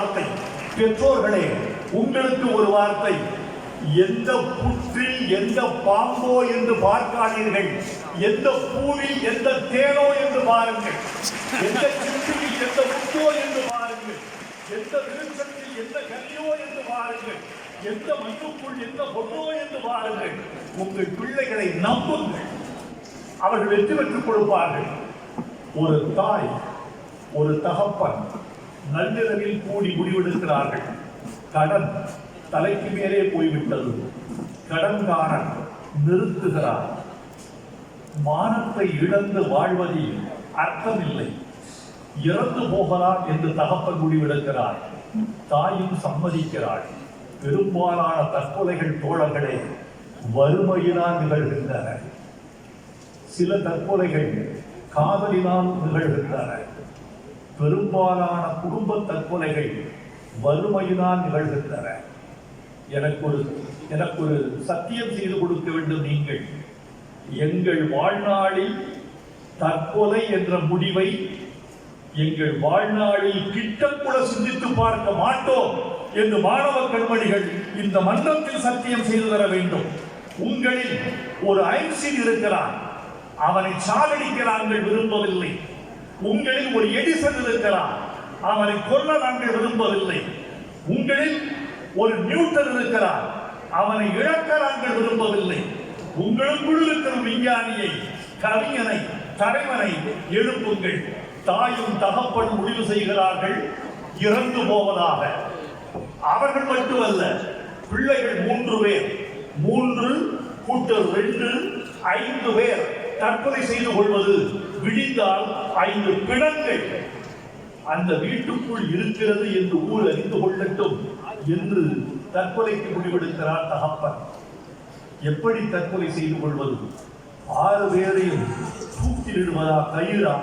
வார்த்தை. பெற்றோர்களே, உங்களுக்கு ஒரு வார்த்தை. எந்த புற்றில் எந்த பாம்போ என்று பார்க்காதீர்கள், எந்த பூவில் எந்த தேனோ என்று பாருங்கள், எந்த சிற்றில் எந்த முத்தோ என்று பாருங்கள், எந்த விருட்சத்தில் எந்த கல்லியோ என்று பாருங்கள், எந்த மண்ணுக்குள் எந்த பொண்ணோ என்று பாருங்கள். உங்கள் பிள்ளைகளை நம்புங்கள், அவர்கள் வெற்றி பெற்றுக் கொடுப்பார்கள். ஒரு தாய் ஒரு தகப்பன் நள்ளிரவில் கூடி முடிவெடுக்கிறார்கள். கடன் தலைக்கு மேலே போய்விட்டது. கடன்காரன் நிறுத்துகிறார். மானத்தை இழந்து வாழ்வதில் அர்த்தமில்லை, இறந்து போகலாம் என்று தகப்பன் முடிவெடுக்கிறார். தாயும் சம்மதிக்கிறாள். பெரும்பாலான தற்கொலைகள் தோழர்களே வறுமையினால் நிகழ்கின்றன. சில தற்கொலைகள் காதலினால் நிகழ்கின்றன. பெரும்பாலான குடும்ப தற்கொலைகள் வறுமையினால் நிகழ்கின்றன. எனக்கு ஒரு சத்தியம் செய்து கொடுக்க வேண்டும். நீங்கள் எங்கள் வாழ்நாளில் தற்கொலை என்ற முடிவை எங்கள் வாழ்நாளில் கிட்டம் கூட சிந்தித்து பார்க்க மாட்டோம் என்று மாணவ கண்மணிகள் இந்த மன்றத்தில் சத்தியம் செய்து தர வேண்டும். உங்களில் ஒரு ஐன்ஸ்டீன் இருக்கிறார், அவனை சாகடிக்க நாங்கள் விரும்பவில்லை. உங்களில் ஒரு எடிசன் இருக்கிறார், அவனை கொல்ல நாங்கள் விரும்பவில்லை. உங்களில் ஒரு நியூட்டன் இருக்கிறார், அவனை இழக்க நாங்கள் விரும்பவில்லை. உங்களுக்குள் இருக்கிற விஞ்ஞானியை, கவிஞனை, தலைவனை எழுப்புங்கள். தாயும் தகப்பன் முடிவு செய்கிறார்கள் இறந்து போவதாக. அவர்கள் மட்டுமல்ல, பிள்ளைகள் 3 பேர், 3 கூட்டல் 2 5 பேர் தற்கொலை செய்து கொள்வது. விடிந்தால் 5 பிணங்கள் அந்த வீட்டுக்குள் இருக்கிறது என்று ஊர் அறிந்து கொள்ளட்டும் என்று தற்கொலைக்கு முடிவெடுக்கிறார் தகப்பன். எப்படி தற்கொலை செய்து கொள்வது? 6 பேரையும் தூக்கிலிடுவதா, கயிறா?